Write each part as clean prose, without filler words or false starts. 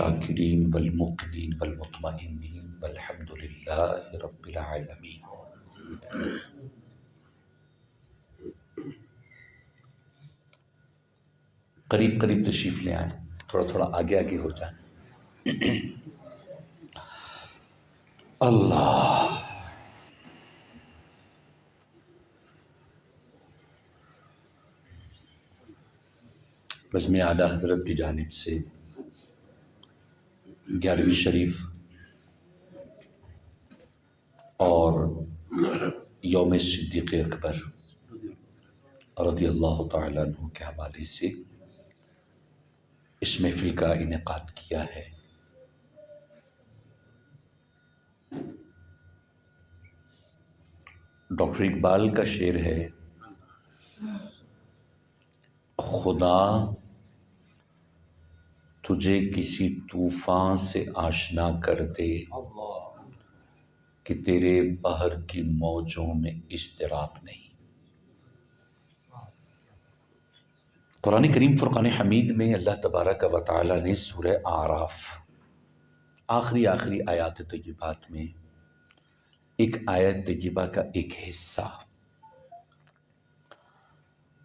والشاکرین والموقنین والمطمئنین والحمد للہ رب العالمین۔ قریب قریب تشریف لے آئیں، تھوڑا تھوڑا آگے آگے ہو جائیں۔ اللہ بزم اعلیٰ حضرت کی جانب سے 11ویں شریف اور یوم صدیق اکبر رضی اللہ تعالیٰ عنہ کے حوالے سے اس محفل کا انعقاد کیا ہے۔ ڈاکٹر اقبال کا شعر ہے، خدا تجھے کسی طوفان سے آشنا کر دے کہ تیرے بحر کی موجوں میں اضطراب نہیں۔ قرآن کریم فرقان حمید میں اللہ تبارک و تعالی نے سورہ اعراف آخری آیات طیبات میں ایک آیت طیبہ کا ایک حصہ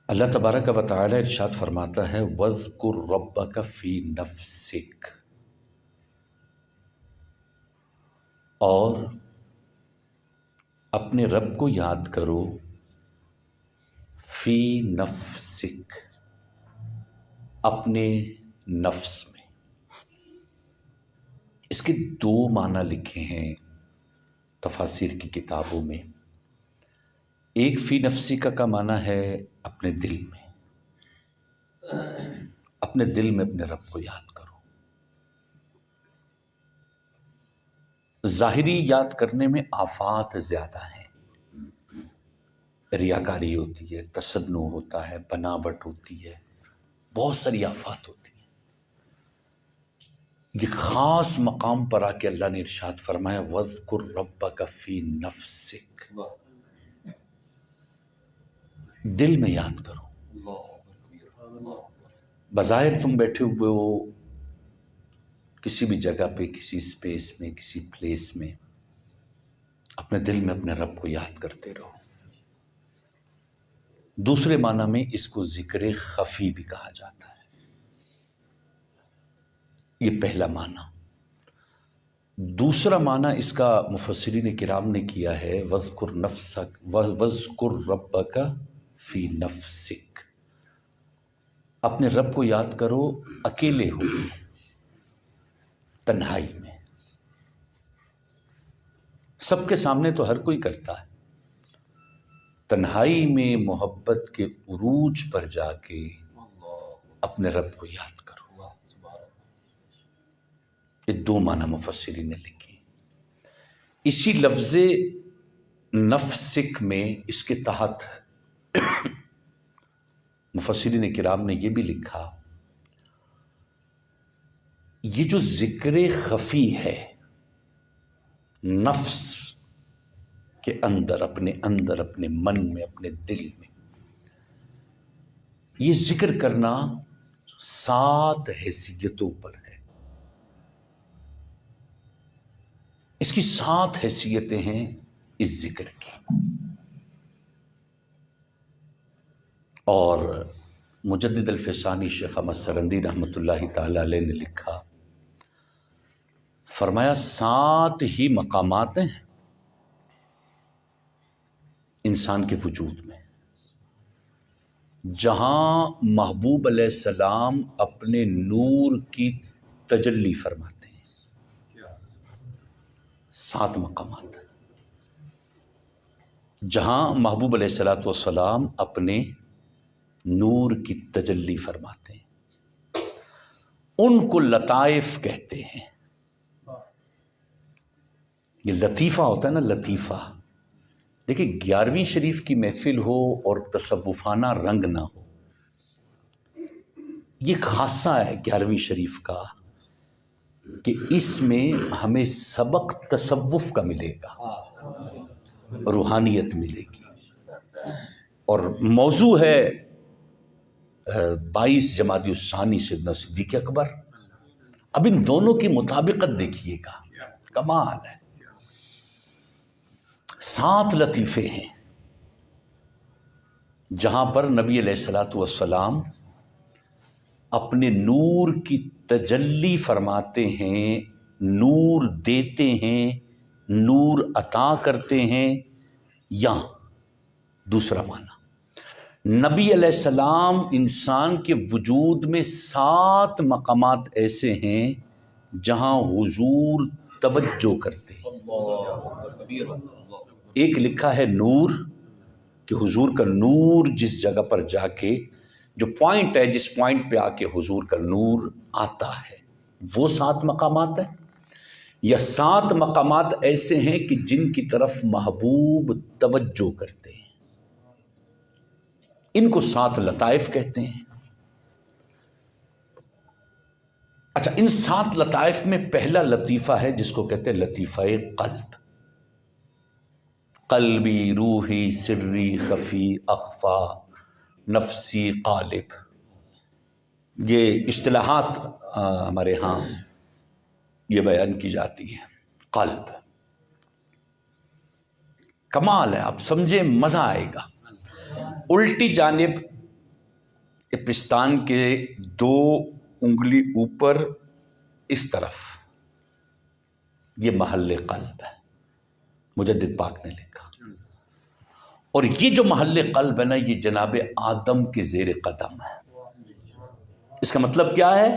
اللہ تبارک و تعالی ارشاد فرماتا ہے وَاذْكُرْ رَبَّكَ فِي نَفْسِكَ، اور اپنے رب کو یاد کرو فی نفسک، اپنے نفس میں۔ اس کے دو معنی لکھے ہیں تفاسیر کی کتابوں میں۔ ایک فی نفسک کا معنی ہے اپنے دل میں، اپنے دل میں اپنے رب کو یاد کرو۔ ظاہری یاد کرنے میں آفات زیادہ ہیں، ریاکاری ہوتی ہے، تصنع ہوتا ہے، بناوٹ ہوتی ہے، بہت ساری آفات ہوتی ہیں۔ یہ خاص مقام پر آ کے اللہ نے ارشاد فرمایا وَاذْكُرْ رَبَّكَ فِي نَفْسِكَ، دل میں یاد کرو۔ بظاہر تم بیٹھے ہوئے ہو کسی بھی جگہ پہ، کسی اسپیس میں، کسی پلیس میں، اپنے دل میں اپنے رب کو یاد کرتے رہو۔ دوسرے معنی میں اس کو ذکر خفی بھی کہا جاتا ہے۔ یہ پہلا معنی۔ دوسرا معنی اس کا مفسرین کرام نے کیا ہے وَاذْكُرْ رَبَّكَ فِي نَفْسِكَ، اپنے رب کو یاد کرو اکیلے ہو، تنہائی میں۔ سب کے سامنے تو ہر کوئی کرتا ہے، تنہائی میں محبت کے عروج پر جا کے اپنے رب کو یاد کرو۔ یہ دو معنی مفسرین نے لکھی۔ اسی لفظ نفسک میں اس کے تحت مفسرین کرام نے یہ بھی لکھا، یہ جو ذکر خفی ہے نفس کے اندر، اپنے من میں، اپنے دل میں، یہ ذکر کرنا 7 حیثیتوں پر ہے۔ اس کی 7 حیثیتیں ہیں اس ذکر کی۔ اور مجدد الفسانی شیخ احمد سرندی رحمۃ اللہ تعالی علیہ نے لکھا، فرمایا 7 ہی مقامات ہیں انسان کے وجود میں جہاں محبوب علیہ السلام اپنے نور کی تجلی فرماتے ہیں۔ 7 مقامات ہیں جہاں محبوب علیہ السلام اپنے نور کی تجلی فرماتے ہیں، ان کو لطائف کہتے ہیں۔ یہ لطیفہ ہوتا ہے نا، لطیفہ۔ دیکھیں 11ویں شریف کی محفل ہو اور تصوفانہ رنگ نہ ہو، یہ خاصہ ہے 11ویں شریف کا کہ اس میں ہمیں سبق تصوف کا ملے گا، روحانیت ملے گی۔ اور موضوع ہے 22 جمادی الثانی سیدنا صدیق اکبر اب ان دونوں کی مطابقت دیکھیے گا، کمال ہے۔ 7 لطیفے ہیں جہاں پر نبی علیہ الصلوۃ والسلام اپنے نور کی تجلی فرماتے ہیں، نور دیتے ہیں، نور عطا کرتے ہیں۔ یہاں دوسرا معنی، نبی علیہ السلام انسان کے وجود میں 7 مقامات ایسے ہیں جہاں حضور توجہ کرتے ہیں۔ ایک لکھا ہے نور، کہ حضور کا نور جس جگہ پر جا کے، جو پوائنٹ ہے جس پوائنٹ پہ آ کے حضور کا نور آتا ہے، وہ 7 مقامات ہیں۔ یا 7 مقامات ایسے ہیں کہ جن کی طرف محبوب توجہ کرتے ہیں، ان کو 7 لطائف کہتے ہیں۔ اچھا، ان 7 لطائف میں پہلا لطیفہ ہے جس کو کہتے ہیں لطیفہ قلب۔ قلبی، روحی، سری، خفی، اخفا، نفسی، قالب، یہ اصطلاحات ہمارے ہاں یہ بیان کی جاتی ہے۔ قلب، کمال ہے، آپ سمجھیں مزہ آئے گا۔ الٹی جانب پستان کے 2 انگلی اوپر اس طرف، یہ محل قلب ہے، مجدد پاک نے لکھا۔ اور یہ جو محل قلب ہے نا، یہ جناب آدم کے زیر قدم ہے۔ اس کا مطلب کیا ہے؟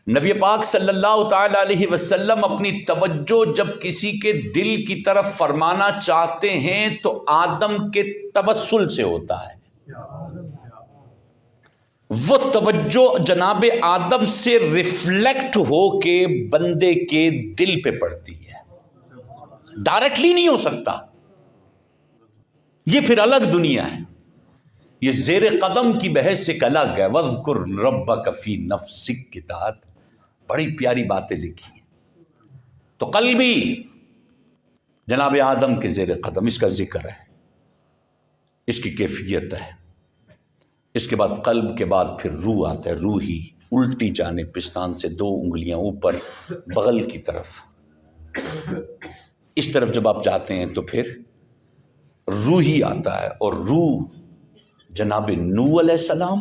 نبی پاک صلی اللہ تعالی علیہ وسلم اپنی توجہ جب کسی کے دل کی طرف فرمانا چاہتے ہیں تو آدم کے توسل سے ہوتا ہے۔ وہ توجہ جناب آدم سے ریفلیکٹ ہو کے بندے کے دل پہ پڑتی ہے، ڈائریکٹلی نہیں ہو سکتا، یہ پھر الگ دنیا ہے۔ یہ زیر قدم کی بحث ایک الگ ہے۔ وَاذْكُرْ رَبَّكَ فِي نَفْسِكَ کی تحت بڑی پیاری باتیں لکھی ہیں۔ تو قلبی جناب آدم کے زیر قدم، اس کا ذکر ہے، اس کی کیفیت ہے۔ اس کے بعد قلب کے بعد پھر روح آتا ہے، روحی، الٹی جانب پستان سے 2 انگلیاں اوپر بغل کی طرف، اس طرف جب آپ جاتے ہیں تو پھر روحی آتا ہے۔ اور روح جناب نوح علیہ السلام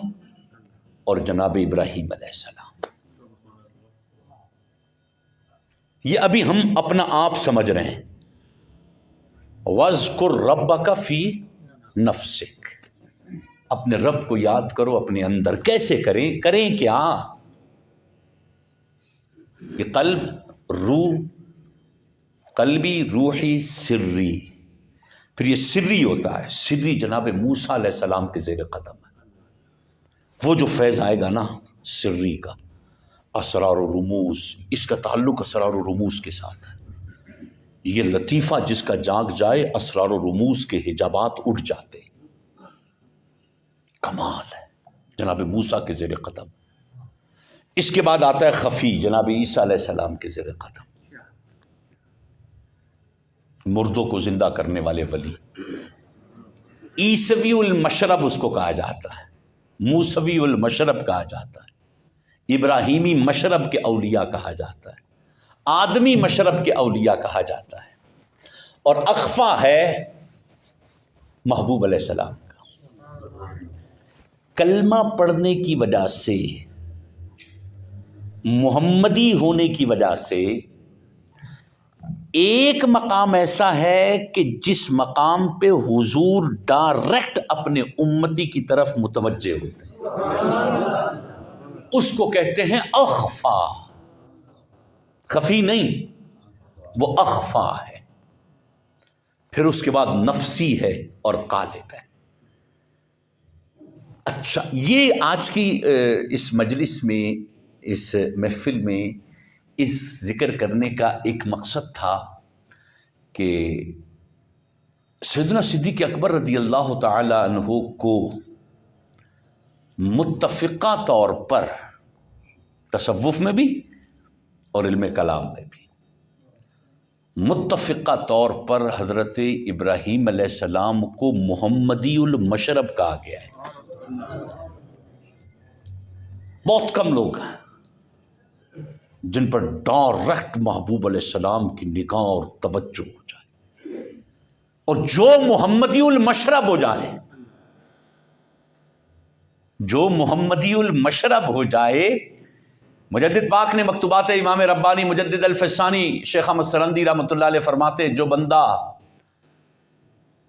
اور جناب ابراہیم علیہ السلام، یہ ابھی ہم اپنا آپ سمجھ رہے ہیں۔ وَاذْكُرْ رَبَّكَ فِي نَفْسِكَ، اپنے رب کو یاد کرو اپنے اندر۔ کیسے کریں کیا؟ یہ قلب، روح، قلبی، روحی، سری، پھر یہ سری ہوتا ہے۔ سری جناب موسیٰ علیہ السلام کے زیر قدم ہے۔ وہ جو فیض آئے گا نا سری کا، اسرار و رموز، اس کا تعلق اسرار و رموز کے ساتھ ہے۔ یہ لطیفہ جس کا جاگ جائے، اسرار و رموز کے حجابات اٹھ جاتے، کمال ہے، جناب موسیٰ کے زیر قدم۔ اس کے بعد آتا ہے خفی، جناب عیسیٰ علیہ السلام کے زیر قدم، مردوں کو زندہ کرنے والے ولی۔ عیسوی المشرب اس کو کہا جاتا ہے، موسوی المشرب کہا جاتا ہے، ابراہیمی مشرب کے اولیاء کہا جاتا ہے، آدمی مشرب کے اولیاء کہا جاتا ہے۔ اور اخفا ہے محبوب علیہ السلام کا۔ کلمہ پڑھنے کی وجہ سے، محمدی ہونے کی وجہ سے، ایک مقام ایسا ہے کہ جس مقام پہ حضور ڈائریکٹ اپنے امتی کی طرف متوجہ ہوتے ہیں، اس کو کہتے ہیں اخفا۔ خفی نہیں، وہ اخفا ہے۔ پھر اس کے بعد نفسی ہے اور قالب ہے۔ اچھا، یہ آج کی اس مجلس میں، اس محفل میں اس ذکر کرنے کا ایک مقصد تھا کہ سیدنا صدیق اکبر رضی اللہ تعالی عنہ کو متفقہ طور پر تصوف میں بھی اور علم کلام میں بھی متفقہ طور پر حضرت ابراہیم علیہ السلام کو محمدی المشرب کہا گیا ہے۔ بہت کم لوگ ہیں، جن پر ڈائریکٹ محبوب علیہ السلام کی نگاہ اور توجہ ہو جائے، اور جو محمدی المشرب ہو جائے، جو محمدی المشرب ہو جائے. مجدد پاک نے مکتوبات امام ربانی مجدد الفسانی شیخ احمد سرندی رحمۃ اللہ علیہ فرماتے جو بندہ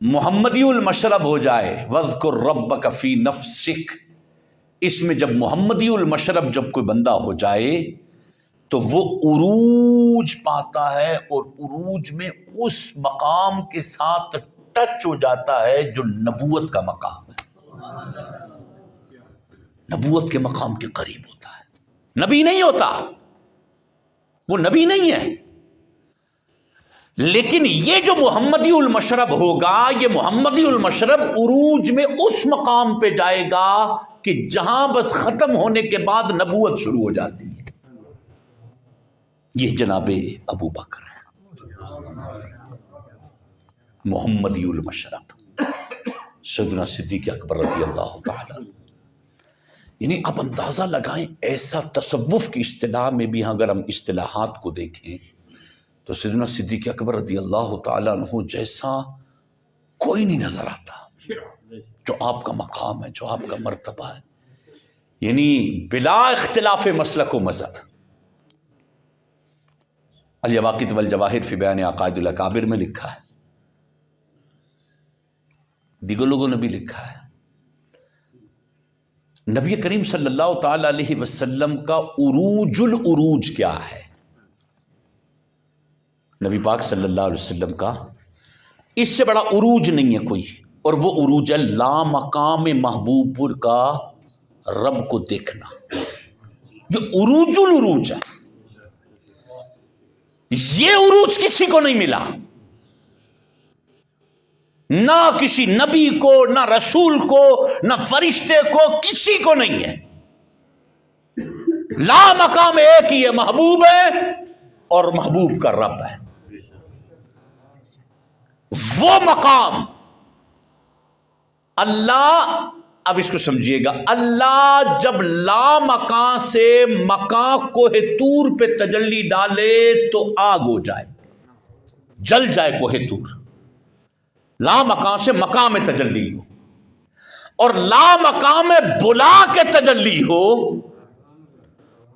محمدی المشرب ہو جائے، وَاذْكُرْ رَبَّكَ فِي نَفْسِكَ، اس میں جب محمدی المشرب جب کوئی بندہ ہو جائے تو وہ عروج پاتا ہے، اور عروج میں اس مقام کے ساتھ ٹچ ہو جاتا ہے جو نبوت کا مقام ہے. نبوت کے مقام کے قریب ہوتا ہے. نبی نہیں ہوتا، وہ نبی نہیں ہے، لیکن یہ جو محمدی المشرب ہوگا، یہ محمدی المشرب عروج میں اس مقام پہ جائے گا کہ جہاں بس ختم ہونے کے بعد نبوت شروع ہو جاتی ہے. یہ جناب ابو بکر ہے، محمدی المشرب، سیدنا صدیق اکبر رضی اللہ تعالی. یعنی آپ اندازہ لگائیں، ایسا تصوف کی اصطلاح میں بھی اگر ہم اصطلاحات کو دیکھیں تو سیدنا صدیق اکبر رضی اللہ تعالیٰ عنہ جیسا کوئی نہیں نظر آتا. جو آپ کا مقام ہے، جو آپ کا مرتبہ ہے، یعنی بلا اختلاف مسلک و مذہب. الیواقت والجواہر فی بیان عقائد الاکابر میں لکھا ہے، دیگر لوگوں نے بھی لکھا ہے، نبی کریم صلی اللہ تعالی علیہ وسلم کا عروج العروج کیا ہے. نبی پاک صلی اللہ علیہ وسلم کا اس سے بڑا عروج نہیں ہے کوئی، اور وہ عروج ہے لا مقام محبوب کا رب کو دیکھنا. یہ عروج العروج ہے، یہ عروج کسی کو نہیں ملا، نہ کسی نبی کو، نہ رسول کو، نہ فرشتے کو، کسی کو نہیں ہے. لا مقام ایک ہی ہے، محبوب ہے اور محبوب کا رب ہے. وہ مقام اللہ، اب اس کو سمجھیے گا، اللہ جب لا مکان سے مکان کوہ طور پہ تجلی ڈالے تو آگ ہو جائے، جل جائے کوہ طور. لا مکان سے مقام میں تجلی ہو، اور لا مقام میں بلا کے تجلی ہو،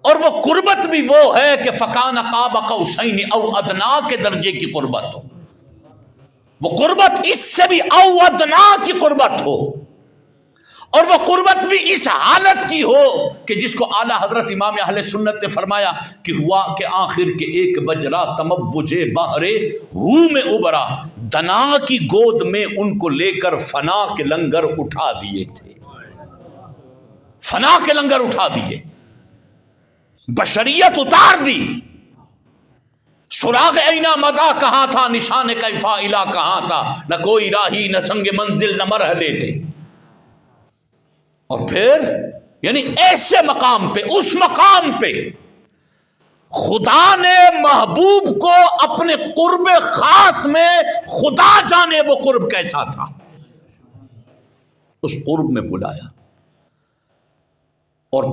اور وہ قربت بھی وہ ہے کہ فکان قاب قوسین او ادنا کے درجے کی قربت ہو. وہ قربت اس سے بھی او ادنا کی قربت ہو، اور وہ قربت بھی اس حالت کی ہو کہ جس کو اعلیٰ حضرت امام اہل سنت نے فرمایا کہ ہوا کہ آخر کے ایک بجرا تموجے باہرے ہو میں ابرا، دنا کی گود میں ان کو لے کر فنا کے لنگر اٹھا دیے تھے. فنا کے لنگر اٹھا دیے، بشریت اتار دی. سراغ اینا مدا کہاں تھا، نشان کیفا الہ کہاں تھا، نہ کوئی راہی، نہ سنگ منزل، نہ مرحلے تھے. اور پھر یعنی ایسے مقام پہ، اس مقام پہ خدا نے محبوب کو اپنے قرب خاص میں، خدا جانے وہ قرب کیسا تھا، اس قرب میں بلایا. اور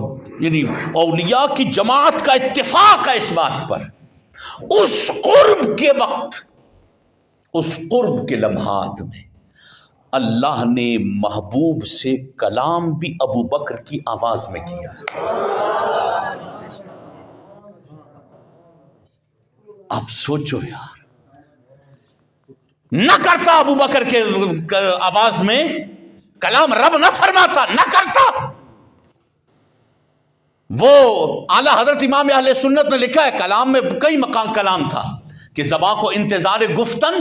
یعنی اولیاء کی جماعت کا اتفاق ہے اس بات پر، اس قرب کے وقت، اس قرب کے لمحات میں اللہ نے محبوب سے کلام بھی ابو بکر کی آواز میں کیا. آپ سوچو یار، نہ کرتا ابو بکر کے آواز میں کلام، رب نہ فرماتا، نہ کرتا. وہ اعلیٰ حضرت امام اہل سنت نے لکھا ہے، کلام میں کئی مقام کلام تھا کہ زباں کو انتظار گفتن،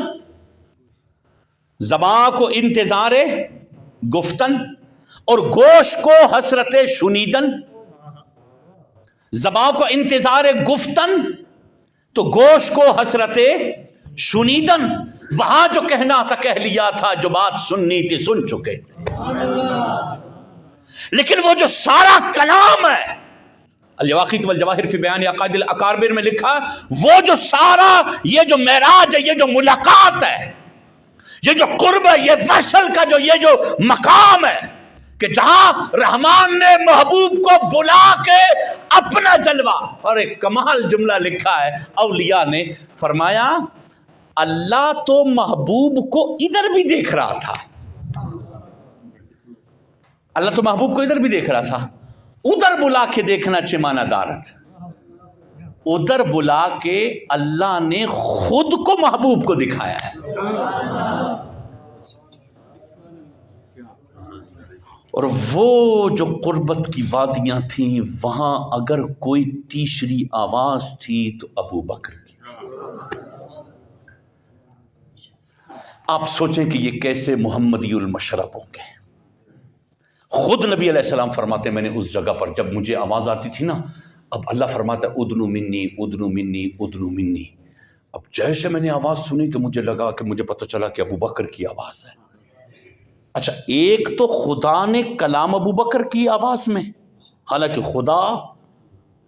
زباں کو انتظار گفتن، اور گوشت کو حسرت شنیدن. زباں کو انتظار گفتن تو گوشت کو حسرت شنیدن. وہاں جو کہنا تھا کہہ لیا تھا، جو بات سننی تھی سن چکے تھے. لیکن وہ جو سارا کلام ہے، الواقت والجواہر فی بیان عقائد الاکابر میں لکھا، وہ جو سارا یہ جو معراج ہے، یہ جو ملاقات ہے، یہ جو قرب ہے، یہ وصل کا جو یہ جو مقام ہے، کہ جہاں رحمان نے محبوب کو بلا کے اپنا جلوہ، اور ایک کمال جملہ لکھا ہے اولیاء نے، فرمایا اللہ تو محبوب کو ادھر بھی دیکھ رہا تھا، اللہ تو محبوب کو ادھر بھی دیکھ رہا تھا، ادھر بلا کے دیکھنا چمانہ دارت، ادھر بلا کے اللہ نے خود کو محبوب کو دکھایا ہے۔ اور وہ جو قربت کی وادیاں تھیں، وہاں اگر کوئی تیسری آواز تھی تو ابو بکر کی تھی۔ آپ سوچیں کہ یہ کیسے محمدی المشرب ہوں گے۔ خود نبی علیہ السلام فرماتے ہیں میں نے اس جگہ پر جب مجھے آواز آتی تھی نا، اب اللہ فرماتا ہے ادنو منی ادنو منی ادنو منی، اب جیسے میں نے آواز سنی تو مجھے لگا کہ مجھے پتہ چلا کہ ابو بکر کی آواز ہے۔ اچھا، ایک تو خدا نے کلام ابو بکر کی آواز میں، حالانکہ خدا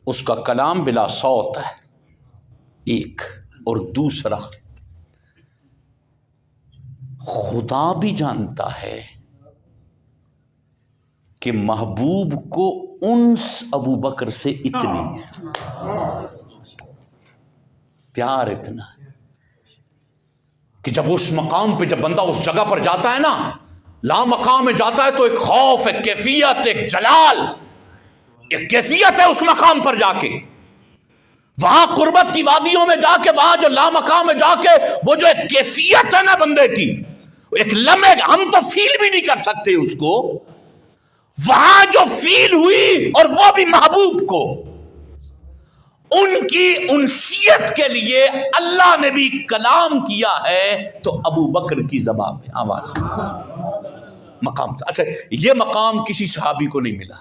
اس کا کلام بلا صوت ہے ایک، اور دوسرا خدا بھی جانتا ہے کہ محبوب کو انس ابو بکر سے اتنی ہے، پیار اتنا ہے کہ جب اس مقام پہ جب بندہ اس جگہ پر جاتا ہے نا، لا مقام میں جاتا ہے تو ایک خوف، ایک کیفیت، ایک جلال، ایک کیفیت ہے اس مقام پر جا کے، وہاں قربت کی وادیوں میں جا کے، وہاں جو لا مقام میں جا کے وہ جو ایک کیفیت ہے نا بندے کی، ایک لمحے ہم تو فیل بھی نہیں کر سکتے اس کو، وہاں جو فیل ہوئی، اور وہ بھی محبوب کو، ان کی انسیت کے لیے اللہ نے بھی کلام کیا ہے، تو ابو بکر کی زبان میں آواز میں مقام تھا۔ اچھا، یہ مقام کسی صحابی کو نہیں ملا،